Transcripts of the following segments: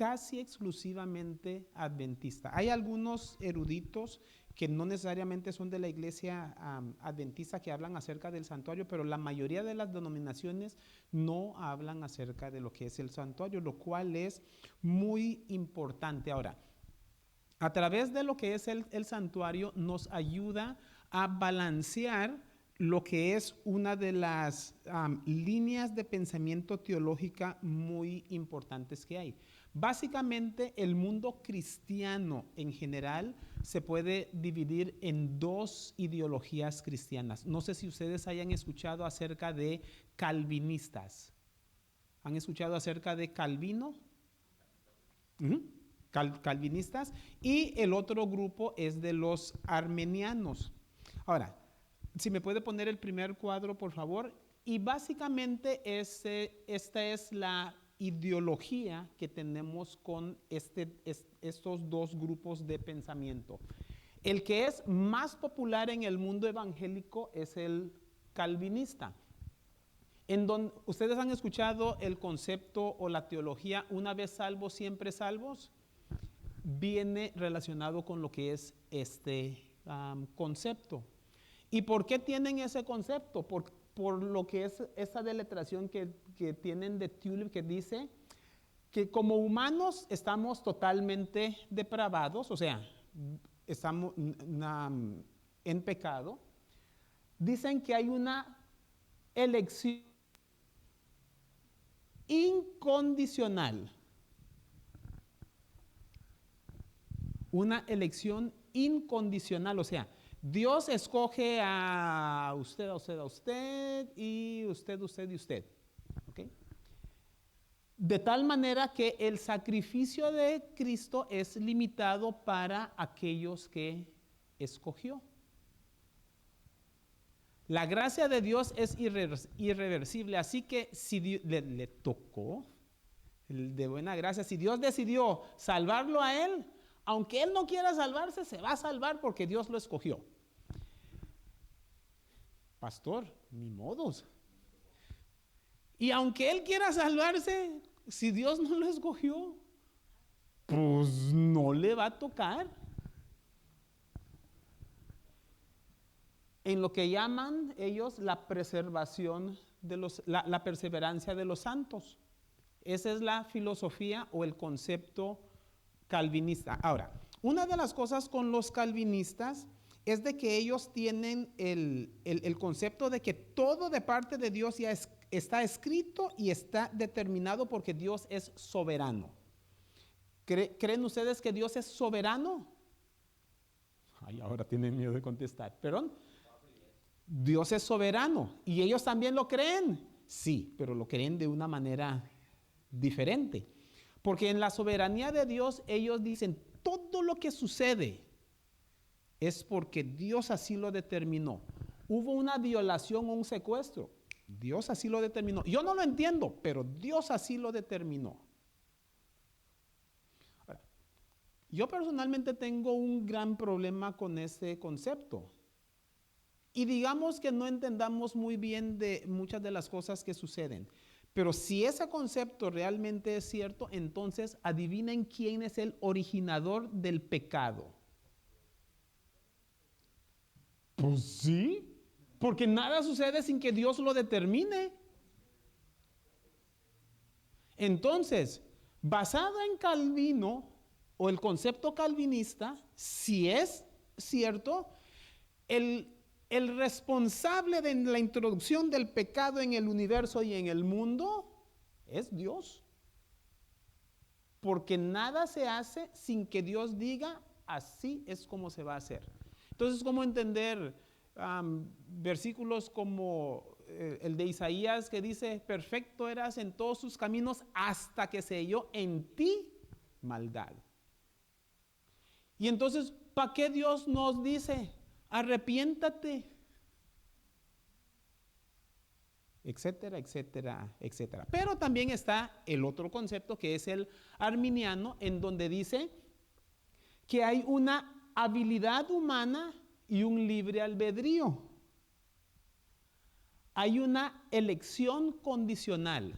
casi exclusivamente adventista. Hay algunos eruditos que no necesariamente son de la iglesia adventista que hablan acerca del santuario, pero la mayoría de las denominaciones no hablan acerca de lo que es el santuario, lo cual es muy importante. Ahora, a través de lo que es el santuario nos ayuda a balancear lo que es una de las líneas de pensamiento teológica muy importantes que hay. Básicamente, el mundo cristiano en general se puede dividir en dos ideologías cristianas. No sé si ustedes hayan escuchado acerca de calvinistas. ¿Han escuchado acerca de Calvino? Calvinistas. Y el otro grupo es de los armenianos. Ahora, si me puede poner el primer cuadro, por favor. Y básicamente esta es la ideología que tenemos con estos dos grupos de pensamiento. El que es más popular en el mundo evangélico es el calvinista. En donde, ¿ustedes han escuchado el concepto o la teología una vez salvos, siempre salvos? Viene relacionado con lo que es este concepto. ¿Y por qué tienen ese concepto? Por lo que es esa deletración que tienen de Tulip, que dice que como humanos estamos totalmente depravados, o sea, estamos en pecado. Dicen que hay una elección incondicional. Una elección incondicional, o sea, Dios escoge a usted, a usted, a usted, y usted, usted y usted. ¿Okay? De tal manera que el sacrificio de Cristo es limitado para aquellos que escogió. La gracia de Dios es irreversible, así que si le tocó de buena gracia, si Dios decidió salvarlo a él, aunque él no quiera salvarse, se va a salvar porque Dios lo escogió. Pastor, ni modos. Y aunque él quiera salvarse, si Dios no lo escogió, pues no le va a tocar. En lo que llaman ellos la preservación de la perseverancia de los santos. Esa es la filosofía o el concepto calvinista. Ahora, una de las cosas con los calvinistas es de que ellos tienen el concepto de que todo de parte de Dios ya está escrito y está determinado porque Dios es soberano. ¿Creen ustedes que Dios es soberano? Ay, ahora tienen miedo de contestar. ¿Perdón? Dios es soberano. ¿Y ellos también lo creen? Sí, pero lo creen de una manera diferente. Porque en la soberanía de Dios ellos dicen, todo lo que sucede es porque Dios así lo determinó. Hubo una violación o un secuestro. Dios así lo determinó. Yo no lo entiendo, pero Dios así lo determinó. Ahora, yo personalmente tengo un gran problema con ese concepto. Y digamos que no entendamos muy bien de muchas de las cosas que suceden. Pero si ese concepto realmente es cierto, entonces adivinen quién es el originador del pecado. Pues sí, porque nada sucede sin que Dios lo determine. Entonces, basado en Calvino o el concepto calvinista, si es cierto, el responsable de la introducción del pecado en el universo y en el mundo es Dios. Porque nada se hace sin que Dios diga, así es como se va a hacer. Entonces, ¿cómo entender versículos como el de Isaías que dice, perfecto eras en todos sus caminos hasta que se halló en ti maldad? Y entonces, ¿para qué Dios nos dice, arrepiéntate? Etcétera, etcétera, etcétera. Pero también está el otro concepto que es el arminiano, en donde dice que hay una habilidad humana y un libre albedrío. Hay una elección condicional.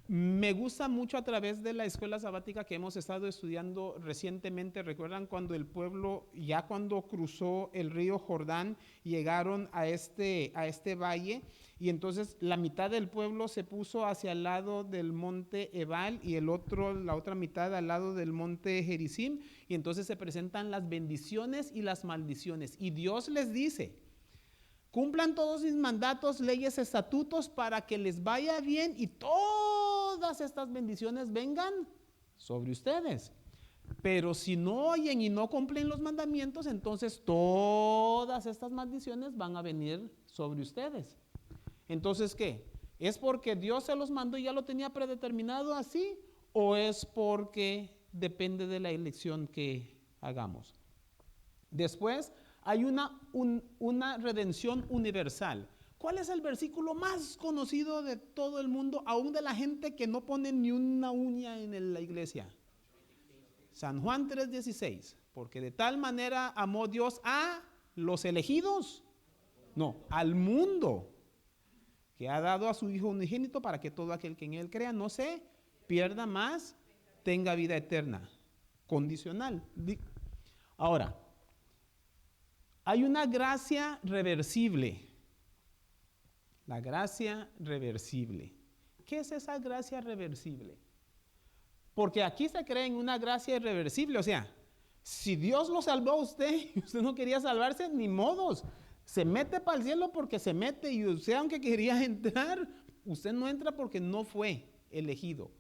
Me gusta mucho a través de la escuela sabática que hemos estado estudiando recientemente. ¿Recuerdan cuando el pueblo, ya cuando cruzó el río Jordán, llegaron a este valle? Y entonces la mitad del pueblo se puso hacia el lado del monte Ebal y la otra mitad al lado del monte Gerizim. Y entonces se presentan las bendiciones y las maldiciones. Y Dios les dice: cumplan todos mis mandatos, leyes, estatutos para que les vaya bien y todas estas bendiciones vengan sobre ustedes. Pero si no oyen y no cumplen los mandamientos, entonces todas estas maldiciones van a venir sobre ustedes. Entonces, ¿qué? ¿Es porque Dios se los mandó y ya lo tenía predeterminado así? ¿O es porque depende de la elección que hagamos? Después hay una redención universal. ¿Cuál es el versículo más conocido de todo el mundo, aún de la gente que no pone ni una uña en la iglesia? San Juan 3:16. Porque de tal manera amó Dios a los elegidos, no, al mundo, que ha dado a su Hijo unigénito para que todo aquel que en él crea no se pierda, más tenga vida eterna. Condicional. Ahora, hay una gracia reversible. La gracia reversible. ¿Qué es esa gracia reversible? Porque aquí se cree en una gracia irreversible. O sea, si Dios lo salvó a usted y usted no quería salvarse, ni modos. Se mete para el cielo porque se mete, y usted, aunque quería entrar, usted no entra porque no fue elegido.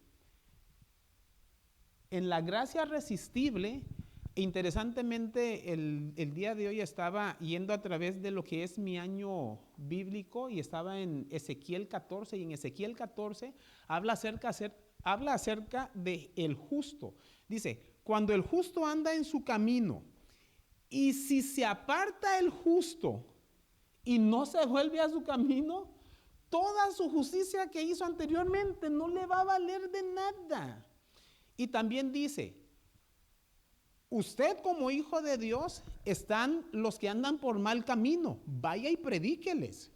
En la gracia resistible, interesantemente, el día de hoy estaba yendo a través de lo que es mi año bíblico y estaba en Ezequiel 14, y en Ezequiel 14 habla acerca de el justo. Dice: cuando el justo anda en su camino, y si se aparta el justo y no se vuelve a su camino, toda su justicia que hizo anteriormente no le va a valer de nada. Y también dice: usted como hijo de Dios, están los que andan por mal camino, vaya y predíqueles.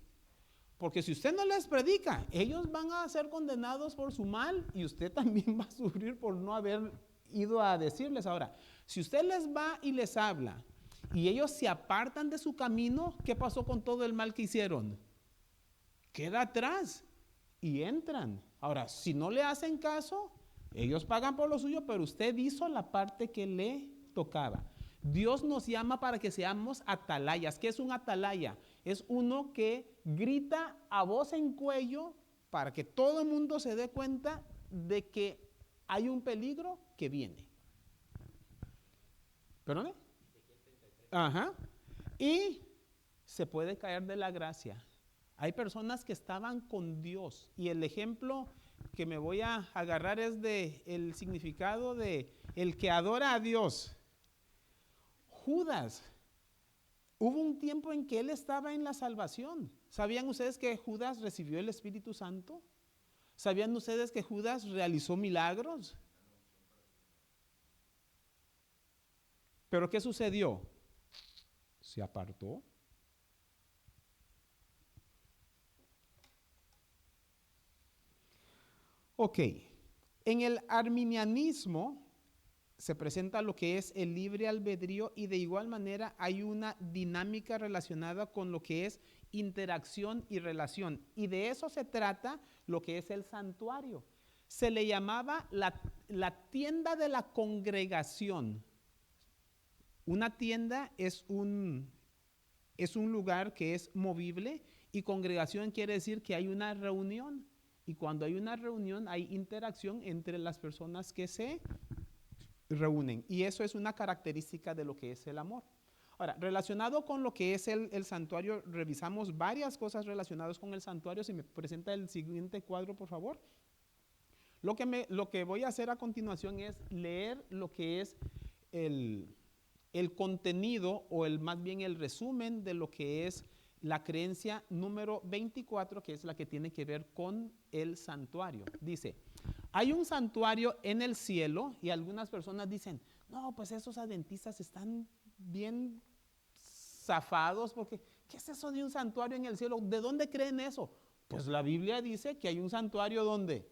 Porque si usted no les predica, ellos van a ser condenados por su mal y usted también va a sufrir por no haber ido a decirles. Ahora, si usted les va y les habla y ellos se apartan de su camino, ¿qué pasó con todo el mal que hicieron? Queda atrás y entran. Ahora, si no le hacen caso, ellos pagan por lo suyo, pero usted hizo la parte que le tocaba. Dios nos llama para que seamos atalayas. ¿Qué es un atalaya? Es uno que grita a voz en cuello para que todo el mundo se dé cuenta de que hay un peligro que viene. ¿Perdone? Ajá. Y se puede caer de la gracia. Hay personas que estaban con Dios, y el ejemplo que me voy a agarrar es de el significado de el que adora a Dios. Judas, hubo un tiempo en que él estaba en la salvación. ¿Sabían ustedes que Judas recibió el Espíritu Santo? ¿Sabían ustedes que Judas realizó milagros? ¿Pero qué sucedió? Se apartó. Ok, en el arminianismo se presenta lo que es el libre albedrío, y de igual manera hay una dinámica relacionada con lo que es interacción y relación. Y de eso se trata lo que es el santuario. Se le llamaba la tienda de la congregación. Una tienda es un lugar que es movible, y congregación quiere decir que hay una reunión. Y cuando hay una reunión hay interacción entre las personas que se reúnen. Y eso es una característica de lo que es el amor. Ahora, relacionado con lo que es el santuario, revisamos varias cosas relacionadas con el santuario. Si me presenta el siguiente cuadro, por favor. Lo que voy a hacer a continuación es leer lo que es el contenido, o más bien el resumen de lo que es la creencia número 24, que es la que tiene que ver con el santuario. Dice: hay un santuario en el cielo, y algunas personas dicen: no, pues esos adventistas están bien zafados, porque ¿qué es eso de un santuario en el cielo? ¿De dónde creen eso? Pues la Biblia dice que hay un santuario, ¿dónde?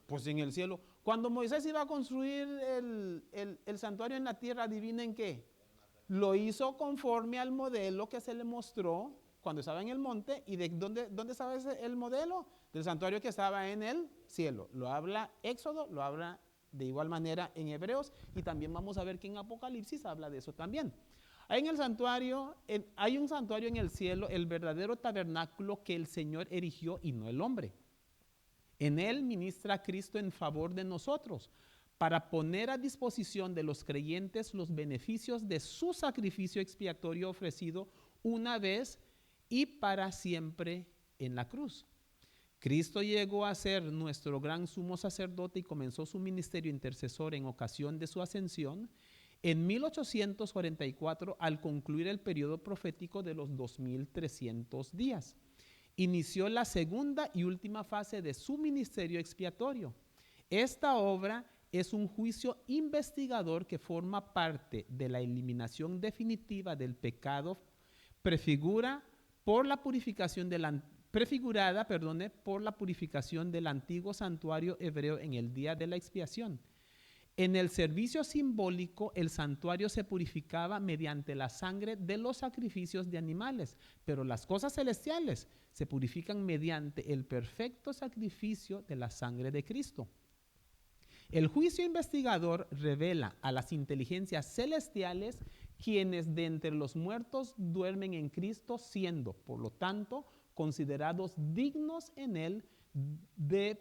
Pues en el cielo. Cuando Moisés iba a construir el santuario en la tierra, adivinen qué. Lo hizo conforme al modelo que se le mostró cuando estaba en el monte. ¿Y de dónde estaba el modelo? Del santuario que estaba en el cielo. Lo habla Éxodo, lo habla de igual manera en Hebreos, y también vamos a ver que en Apocalipsis habla de eso también. Hay en el santuario, hay un santuario en el cielo, el verdadero tabernáculo que el Señor erigió y no el hombre. En él ministra Cristo en favor de nosotros, para poner a disposición de los creyentes los beneficios de su sacrificio expiatorio ofrecido una vez y para siempre en la cruz. Cristo llegó a ser nuestro gran sumo sacerdote y comenzó su ministerio intercesor en ocasión de su ascensión en 1844, al concluir el periodo profético de los 2300 días. Inició la segunda y última fase de su ministerio expiatorio. Esta obra es un juicio investigador que forma parte de la eliminación definitiva del pecado, prefigurada por la purificación del antiguo santuario hebreo en el día de la expiación. En el servicio simbólico, el santuario se purificaba mediante la sangre de los sacrificios de animales, pero las cosas celestiales se purifican mediante el perfecto sacrificio de la sangre de Cristo. El juicio investigador revela a las inteligencias celestiales, quienes de entre los muertos duermen en Cristo, siendo, por lo tanto, considerados dignos en él de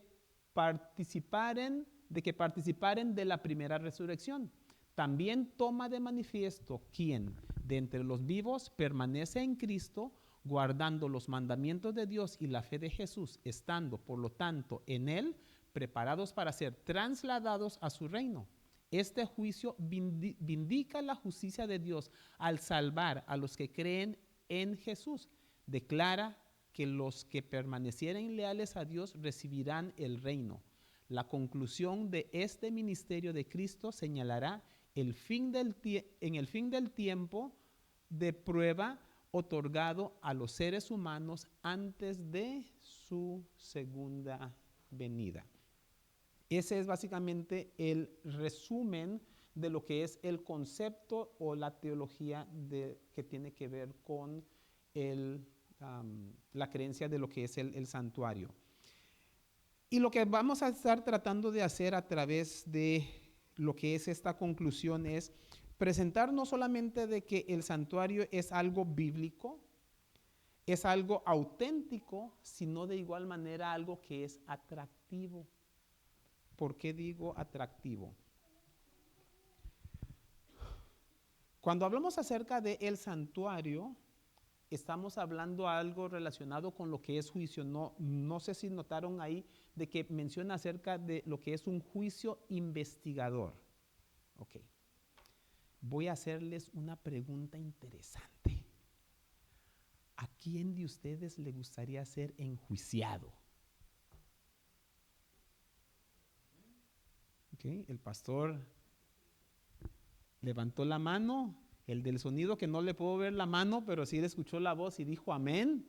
que participaren de la primera resurrección. También toma de manifiesto quien de entre los vivos permanece en Cristo, guardando los mandamientos de Dios y la fe de Jesús, estando por lo tanto en él, preparados para ser trasladados a su reino. Este juicio vindica la justicia de Dios al salvar a los que creen en Jesús. Declara que los que permanecieren leales a Dios recibirán el reino. La conclusión de este ministerio de Cristo señalará en el fin del tiempo de prueba otorgado a los seres humanos antes de su segunda venida. Ese es básicamente el resumen de lo que es el concepto o la teología que tiene que ver con la creencia de lo que es el santuario. Y lo que vamos a estar tratando de hacer a través de lo que es esta conclusión es presentar no solamente de que el santuario es algo bíblico, es algo auténtico, sino de igual manera algo que es atractivo. ¿Por qué digo atractivo? Cuando hablamos acerca del santuario, estamos hablando algo relacionado con lo que es juicio. No sé si notaron ahí de que menciona acerca de lo que es un juicio investigador. Ok. Voy a hacerles una pregunta interesante. ¿A quién de ustedes le gustaría ser enjuiciado? Okay. El pastor levantó la mano. El del sonido, que no le puedo ver la mano, pero sí le escuchó la voz y dijo amén.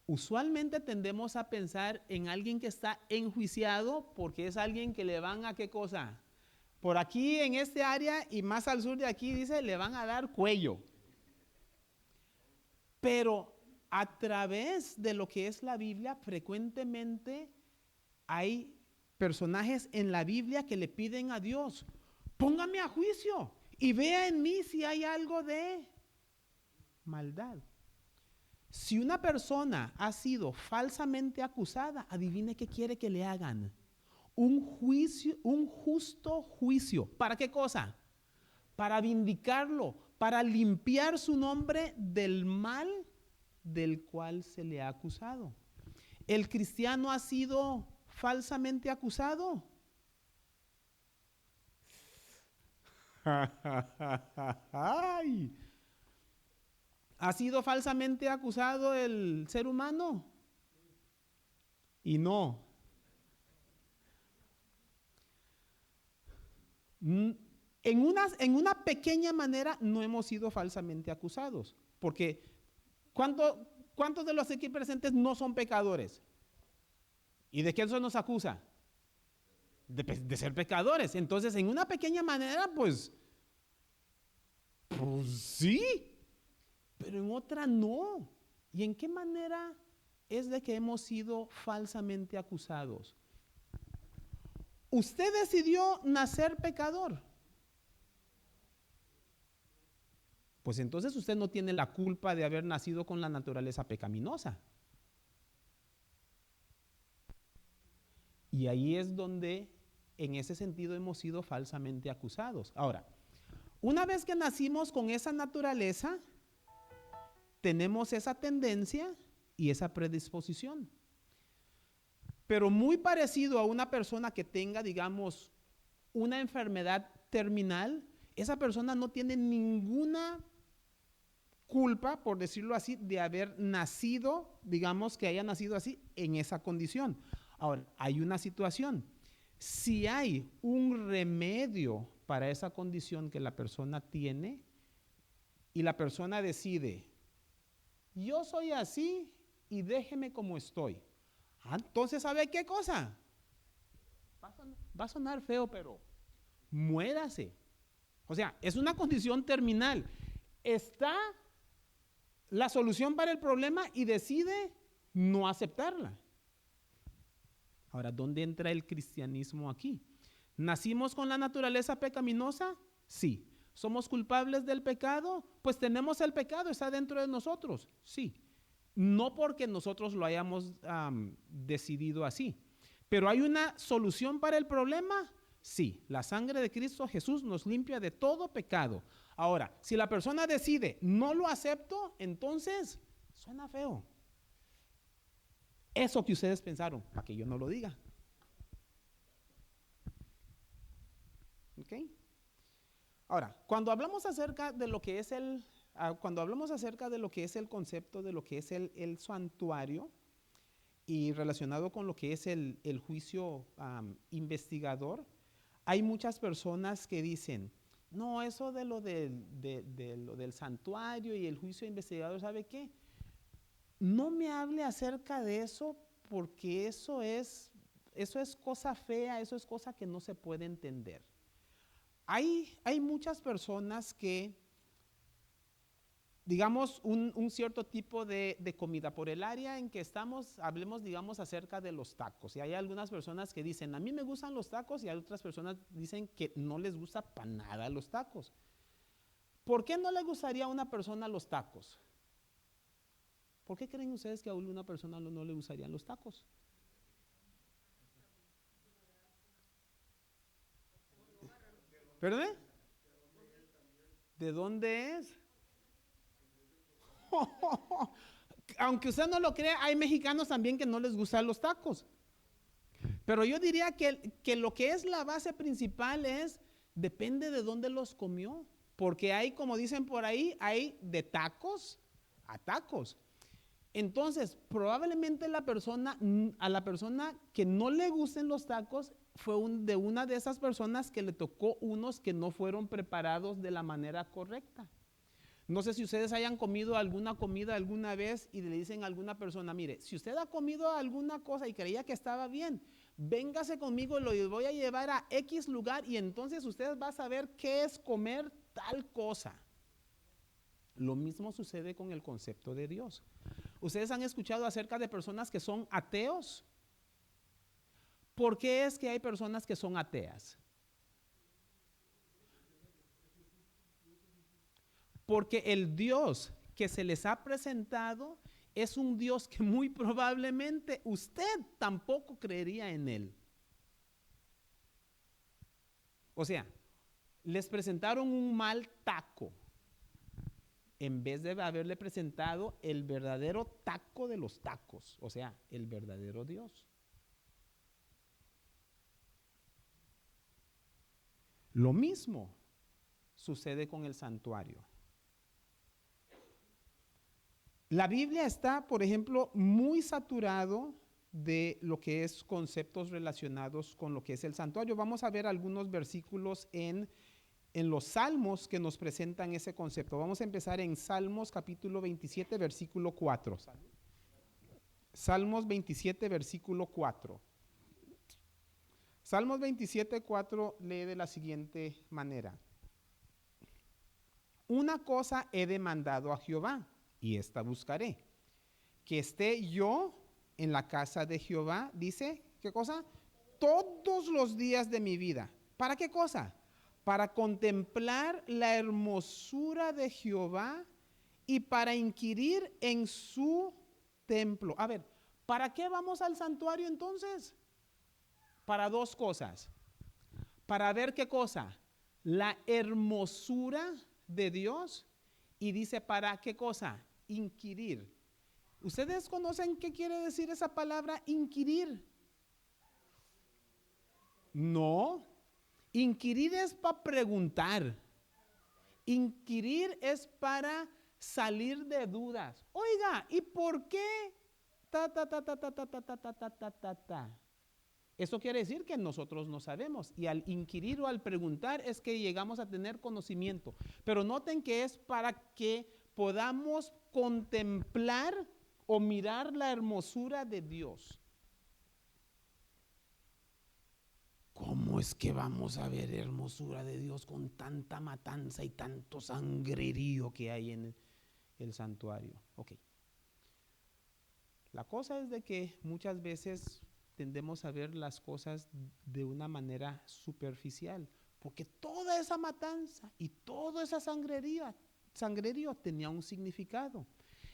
Usualmente tendemos a pensar en alguien que está enjuiciado porque es alguien que le van a ¿qué cosa? Por aquí en este área y más al sur de aquí dice, le van a dar cuello. Pero a través de lo que es la Biblia, frecuentemente hay personajes en la Biblia que le piden a Dios, póngame a juicio y vea en mí si hay algo de maldad. Si una persona ha sido falsamente acusada, adivine qué quiere que le hagan. Un juicio, un justo juicio. ¿Para qué cosa? Para vindicarlo, para limpiar su nombre del mal del cual se le ha acusado. ¿El cristiano ha sido falsamente acusado? Ay. ¿Ha sido falsamente acusado el ser humano? Y no. En una pequeña manera no hemos sido falsamente acusados. Porque ¿cuántos de los aquí presentes no son pecadores? ¿Y de qué eso nos acusa? De ser pecadores. Entonces, en una pequeña manera, pues sí, pero en otra no. ¿Y en qué manera es de que hemos sido falsamente acusados? Usted decidió nacer pecador. Pues entonces usted no tiene la culpa de haber nacido con la naturaleza pecaminosa. Y ahí es donde, en ese sentido, hemos sido falsamente acusados. Ahora, una vez que nacimos con esa naturaleza, tenemos esa tendencia y esa predisposición. Pero muy parecido a una persona que tenga, digamos, una enfermedad terminal, esa persona no tiene ninguna culpa, por decirlo así, de haber nacido, digamos que haya nacido así, en esa condición. Ahora, hay una situación. Si hay un remedio para esa condición que la persona tiene y la persona decide, yo soy así y déjeme como estoy. Entonces, ¿sabe qué cosa? Va a sonar feo, pero muérase. O sea, es una condición terminal. Está la solución para el problema y decide no aceptarla. Ahora, ¿dónde entra el cristianismo aquí? ¿Nacimos con la naturaleza pecaminosa? Sí. ¿Somos culpables del pecado? Pues tenemos el pecado, está dentro de nosotros. Sí. No porque nosotros lo hayamos decidido así. ¿Pero hay una solución para el problema? Sí. La sangre de Cristo Jesús nos limpia de todo pecado. Ahora, si la persona decide, no lo acepto, entonces suena feo. Eso que ustedes pensaron, para que yo no lo diga. ¿Ok? Ahora, cuando hablamos acerca de lo que es el concepto de lo que es el santuario y relacionado con lo que es el juicio investigador, hay muchas personas que dicen, no, eso de lo del santuario y el juicio investigador, ¿sabe qué? No me hable acerca de eso porque eso es cosa fea, eso es cosa que no se puede entender. Hay muchas personas que, digamos, un cierto tipo de comida, por el área en que estamos, hablemos, digamos, acerca de los tacos. Y hay algunas personas que dicen, a mí me gustan los tacos, y hay otras personas que dicen que no les gusta para nada los tacos. ¿Por qué no le gustaría a una persona los tacos? ¿Por qué creen ustedes que a una persona no le gustarían los tacos? ¿Perdón? ¿De dónde es? Aunque usted no lo crea, hay mexicanos también que no les gustan los tacos. Pero yo diría que lo que es la base principal depende de dónde los comió. Porque hay, como dicen por ahí, hay de tacos a tacos. Entonces, probablemente a la persona que no le gusten los tacos fue de una de esas personas que le tocó unos que no fueron preparados de la manera correcta. No sé si ustedes hayan comido alguna comida alguna vez y le dicen a alguna persona, mire, si usted ha comido alguna cosa y creía que estaba bien, véngase conmigo, lo voy a llevar a X lugar y entonces usted va a saber qué es comer tal cosa. Lo mismo sucede con el concepto de Dios. ¿Ustedes han escuchado acerca de personas que son ateos? ¿Por qué es que hay personas que son ateas? Porque el Dios que se les ha presentado es un Dios que muy probablemente usted tampoco creería en él. O sea, les presentaron un mal taco en vez de haberle presentado el verdadero taco de los tacos, o sea, el verdadero Dios. Lo mismo sucede con el santuario. La Biblia está, por ejemplo, muy saturado de lo que es conceptos relacionados con lo que es el santuario. Vamos a ver algunos versículos en los Salmos que nos presentan ese concepto. Vamos a empezar en Salmos capítulo 27, versículo 4. Salmos 27, versículo 4. Salmos 27, 4 lee de la siguiente manera. Una cosa he demandado a Jehová, y esta buscaré, que esté yo en la casa de Jehová, dice, ¿qué cosa? Todos los días de mi vida. ¿Para qué cosa? Para contemplar la hermosura de Jehová y para inquirir en su templo. A ver, ¿para qué vamos al santuario entonces? Para dos cosas. Para ver qué cosa? La hermosura de Dios, y dice para qué cosa? Inquirir. ¿Ustedes conocen qué quiere decir esa palabra inquirir? No. Inquirir es para preguntar. Inquirir es para salir de dudas. Oiga, ¿y por qué? Ta. Eso quiere decir que nosotros no sabemos, y al inquirir o al preguntar es que llegamos a tener conocimiento. Pero noten que es para que podamos contemplar o mirar la hermosura de Dios. ¿Cómo es que vamos a ver hermosura de Dios con tanta matanza y tanto sangrerío que hay en el santuario? Ok. La cosa es de que muchas veces tendemos a ver las cosas de una manera superficial, porque toda esa matanza y toda esa sangrerío tenía un significado.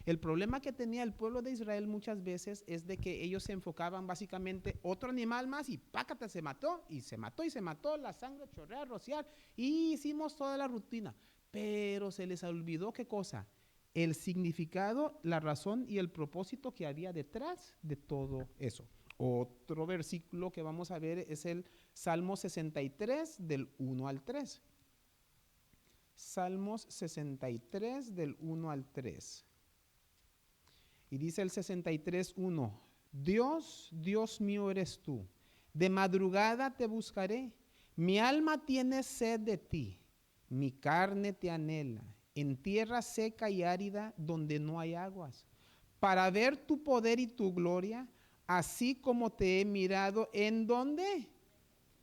El problema que tenía el pueblo de Israel muchas veces es de que ellos se enfocaban básicamente otro animal más y pácate, se mató y se mató y se mató, la sangre chorrea, rociar, y hicimos toda la rutina. Pero se les olvidó qué cosa, el significado, la razón y el propósito que había detrás de todo eso. Otro versículo que vamos a ver es el Salmo 63 del 1 al 3. Salmos 63 del 1 al 3. Y dice el 63:1, Dios, Dios mío eres tú, de madrugada te buscaré, mi alma tiene sed de ti, mi carne te anhela, en tierra seca y árida donde no hay aguas, para ver tu poder y tu gloria, así como te he mirado, ¿en dónde?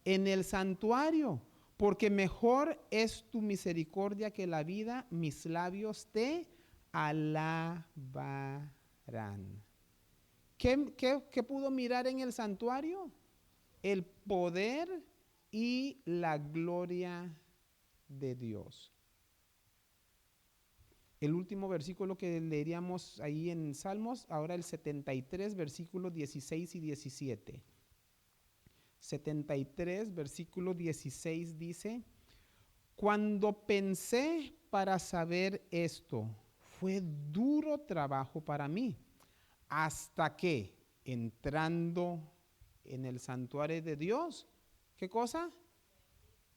En el santuario, porque mejor es tu misericordia que la vida, mis labios te alabarán. ¿Qué pudo mirar en el santuario? El poder y la gloria de Dios. El último versículo que leeríamos ahí en Salmos, ahora el 73, versículos 16 y 17. 73, versículo 16 dice, cuando pensé para saber esto, fue duro trabajo para mí, hasta que entrando en el santuario de Dios, ¿qué cosa?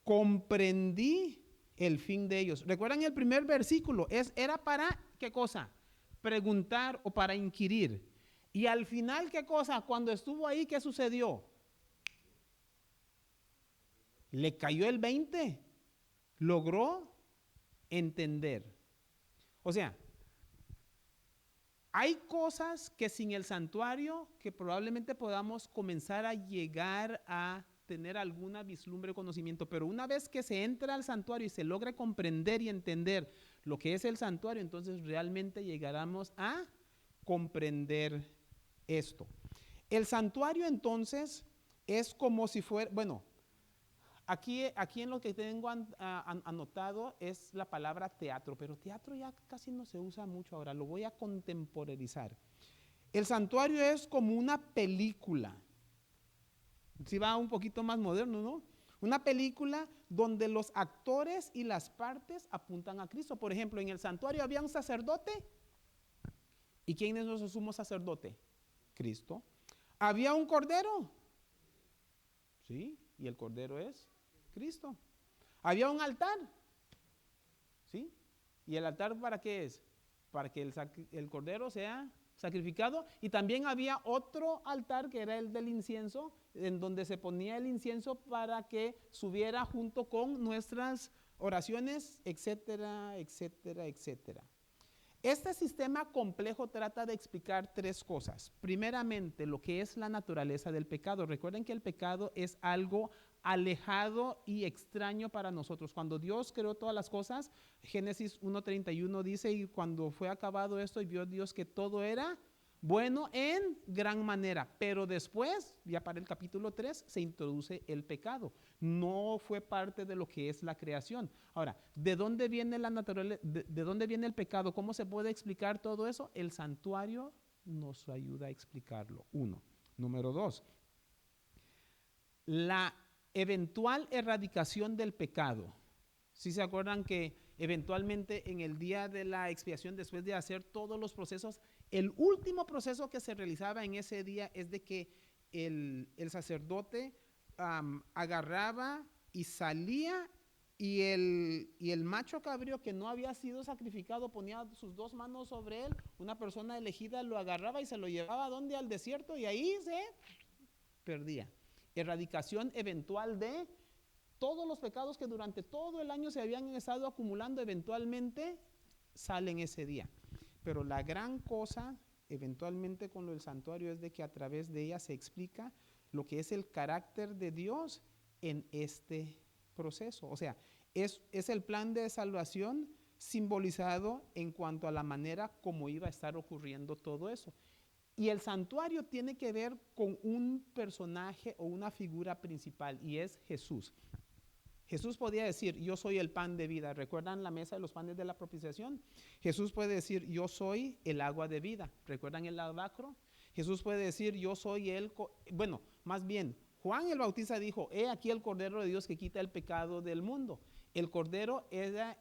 Comprendí el fin de ellos. ¿Recuerdan el primer versículo? Era para, ¿qué cosa? Preguntar o para inquirir. Y al final, ¿qué cosa? Cuando estuvo ahí, ¿qué sucedió? Le cayó el 20. Logró entender. O sea, hay cosas que sin el santuario que probablemente podamos comenzar a llegar a tener alguna vislumbre de conocimiento, pero una vez que se entra al santuario y se logra comprender y entender lo que es el santuario, entonces realmente llegaremos a comprender esto. El santuario entonces es como si fuera, bueno, aquí en lo que tengo anotado es la palabra teatro, pero teatro ya casi no se usa mucho ahora, lo voy a contemporizar. El santuario es como una película, si va un poquito más moderno, ¿no? Una película donde los actores y las partes apuntan a Cristo. Por ejemplo, en el santuario había un sacerdote. ¿Y quién es nuestro sumo sacerdote? Cristo. Había un cordero. ¿Sí? Y el cordero es Cristo. Había un altar. ¿Sí? ¿Y el altar para qué es? Para que el cordero sea sacrificado. Y también había otro altar que era el del incienso, en donde se ponía el incienso para que subiera junto con nuestras oraciones, etcétera, etcétera, etcétera. Este sistema complejo trata de explicar tres cosas. Primeramente, lo que es la naturaleza del pecado. Recuerden que el pecado es algo alejado y extraño para nosotros. Cuando Dios creó todas las cosas, Génesis 1:31 dice, y cuando fue acabado esto, y vio Dios que todo era bueno en gran manera, pero después, ya para el capítulo 3, se introduce el pecado. No fue parte de lo que es la creación. Ahora, ¿de dónde viene la naturaleza? ¿De dónde viene el pecado? ¿Cómo se puede explicar todo eso? El santuario nos ayuda a explicarlo. Uno. Número dos, la eventual erradicación del pecado. Si se acuerdan que eventualmente en el día de la expiación, después de hacer todos los procesos, el último proceso que se realizaba en ese día es de que el sacerdote agarraba y salía y el macho cabrío que no había sido sacrificado ponía sus dos manos sobre él, una persona elegida lo agarraba y se lo llevaba ¿a dónde? Al desierto, y ahí se perdía. Erradicación eventual de todos los pecados que durante todo el año se habían estado acumulando, eventualmente salen ese día. Pero la gran cosa eventualmente con lo del santuario es de que a través de ella se explica lo que es el carácter de Dios en este proceso. O sea, es el plan de salvación simbolizado en cuanto a la manera como iba a estar ocurriendo todo eso. Y el santuario tiene que ver con un personaje o una figura principal, y es Jesús. Jesús podía decir, yo soy el pan de vida. ¿Recuerdan la mesa de los panes de la propiciación? Jesús puede decir, yo soy el agua de vida. ¿Recuerdan el lavacro? Jesús puede decir, yo soy bueno, más bien, Juan el Bautista dijo, he aquí el Cordero de Dios que quita el pecado del mundo. El Cordero era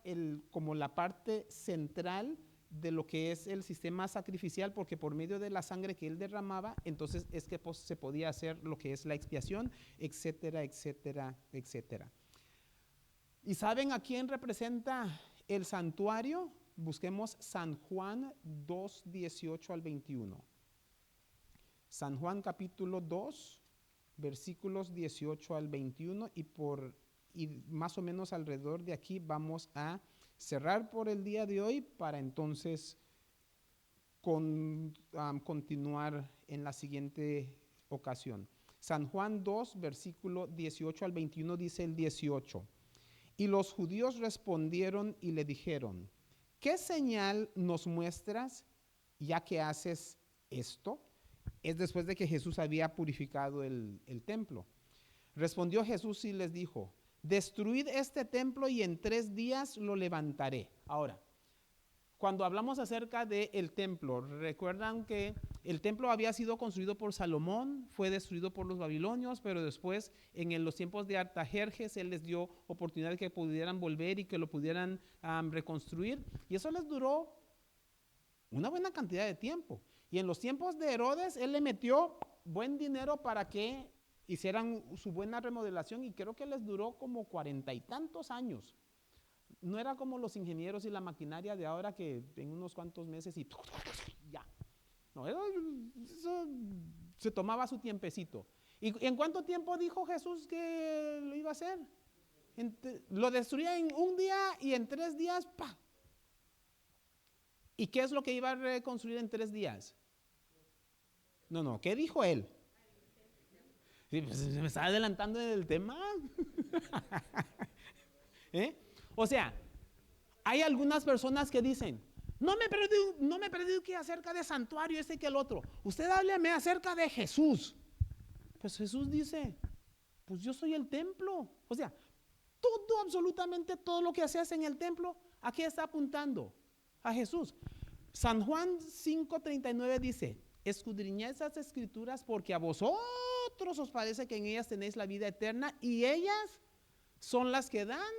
como la parte central de lo que es el sistema sacrificial, porque por medio de la sangre que él derramaba, entonces es que se podía hacer lo que es la expiación, etcétera, etcétera, etcétera. ¿Y saben a quién representa el santuario? Busquemos San Juan 2, 18 al 21. San Juan capítulo 2, versículos 18 al 21, y más o menos alrededor de aquí vamos a cerrar por el día de hoy para entonces continuar en la siguiente ocasión. San Juan 2, versículo 18 al 21 dice el 18. Y los judíos respondieron y le dijeron, ¿qué señal nos muestras ya que haces esto? Es después de que Jesús había purificado el templo. Respondió Jesús y les dijo, destruid este templo y en 3 días lo levantaré. Ahora, cuando hablamos acerca del templo, recuerdan que el templo había sido construido por Salomón, fue destruido por los babilonios, pero después en los tiempos de Artajerjes él les dio oportunidad de que pudieran volver y que lo pudieran reconstruir, y eso les duró una buena cantidad de tiempo. Y en los tiempos de Herodes él le metió buen dinero para que hicieran su buena remodelación, y creo que les duró como 40 y tantos años. No era como los ingenieros y la maquinaria de ahora que en unos cuantos meses y ya. No, eso se tomaba su tiempecito. ¿Y en cuánto tiempo dijo Jesús que lo iba a hacer? Lo destruía en un día y en 3 días, ¡pa! ¿Y qué es lo que iba a reconstruir en 3 días? No, ¿qué dijo él? Sí, pues, se me está adelantando en el tema. O sea, hay algunas personas que dicen, no me predique acerca de santuario este que el otro. Usted hábleme acerca de Jesús. Pues Jesús dice, pues yo soy el templo. O sea, absolutamente todo lo que se hace en el templo, ¿a qué está apuntando? A Jesús. San Juan 5:39 dice, escudriñad esas escrituras porque a vosotros os parece que en ellas tenéis la vida eterna y ellas son las que dan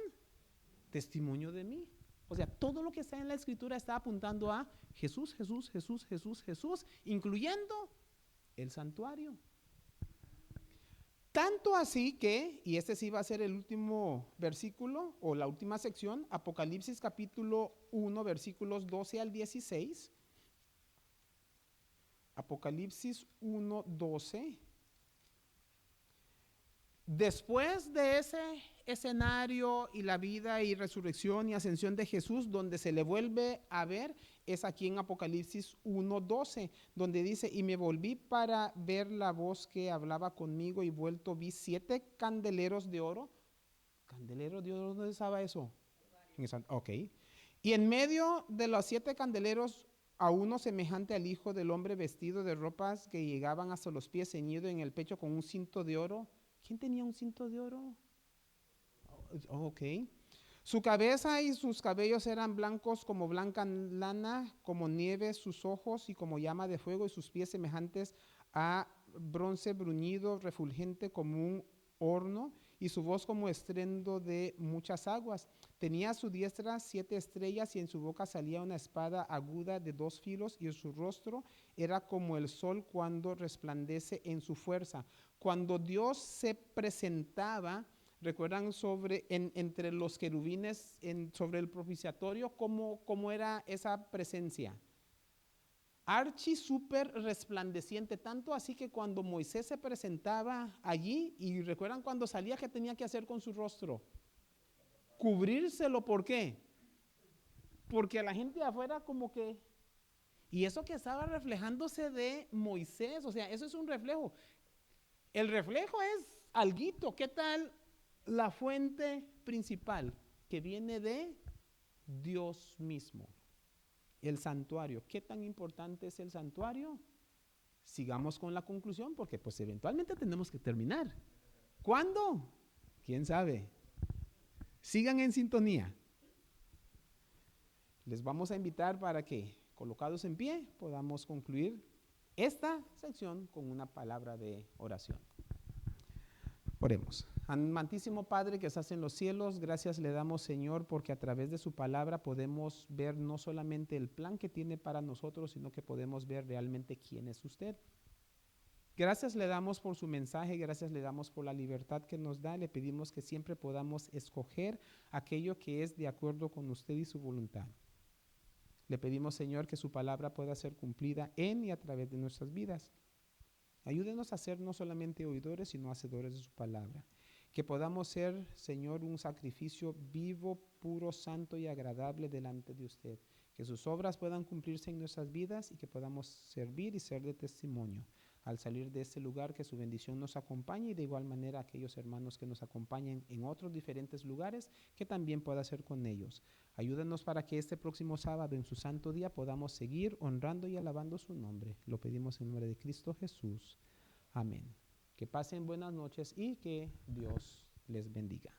testimonio de mí. O sea, todo lo que está en la escritura está apuntando a Jesús, Jesús, Jesús, Jesús, Jesús, incluyendo el santuario. Tanto así que, y este sí va a ser el último versículo o la última sección, Apocalipsis capítulo 1, versículos 12 al 16. Apocalipsis 1, 12. Después de ese escenario y la vida y resurrección y ascensión de Jesús, donde se le vuelve a ver, es aquí en Apocalipsis 1:12, donde dice, y me volví para ver la voz que hablaba conmigo y vuelto vi 7 candeleros de oro. ¿Candeleros de oro? ¿Dónde estaba eso? Ok. Y en medio de los 7 candeleros, a uno semejante al Hijo del Hombre vestido de ropas que llegaban hasta los pies, ceñido en el pecho con un cinto de oro. ¿Quién tenía un cinto de oro? Ok. Su cabeza y sus cabellos eran blancos como blanca lana, como nieve, sus ojos y como llama de fuego, y sus pies semejantes a bronce bruñido, refulgente como un horno, y su voz como estruendo de muchas aguas. Tenía a su diestra 7 estrellas, y en su boca salía una espada aguda de 2 filos, y su rostro era como el sol cuando resplandece en su fuerza. Cuando Dios se presentaba, ¿recuerdan entre los querubines sobre el propiciatorio cómo era esa presencia? Archi súper resplandeciente, tanto así que cuando Moisés se presentaba allí, y recuerdan cuando salía, ¿qué tenía que hacer con su rostro? Cubrírselo. ¿Por qué? Porque a la gente de afuera como que... Y eso que estaba reflejándose de Moisés, o sea, eso es un reflejo. El reflejo es alguito. ¿Qué tal la fuente principal? Que viene de Dios mismo. El santuario. ¿Qué tan importante es el santuario? Sigamos con la conclusión porque pues eventualmente tenemos que terminar. ¿Cuándo? ¿Quién sabe? Sigan en sintonía. Les vamos a invitar para que, colocados en pie, podamos concluir esta sección con una palabra de oración. Oremos. Amantísimo Padre que estás en los cielos, gracias le damos, Señor, porque a través de su palabra podemos ver no solamente el plan que tiene para nosotros, sino que podemos ver realmente quién es usted. Gracias le damos por su mensaje, gracias le damos por la libertad que nos da. Le pedimos que siempre podamos escoger aquello que es de acuerdo con usted y su voluntad. Le pedimos, Señor, que su palabra pueda ser cumplida en y a través de nuestras vidas. Ayúdenos a ser no solamente oidores, sino hacedores de su palabra. Que podamos ser, Señor, un sacrificio vivo, puro, santo y agradable delante de usted. Que sus obras puedan cumplirse en nuestras vidas y que podamos servir y ser de testimonio. Al salir de este lugar, que su bendición nos acompañe, y de igual manera aquellos hermanos que nos acompañen en otros diferentes lugares, que también pueda ser con ellos. Ayúdenos para que este próximo sábado, en su santo día, podamos seguir honrando y alabando su nombre. Lo pedimos en nombre de Cristo Jesús. Amén. Que pasen buenas noches y que Dios les bendiga.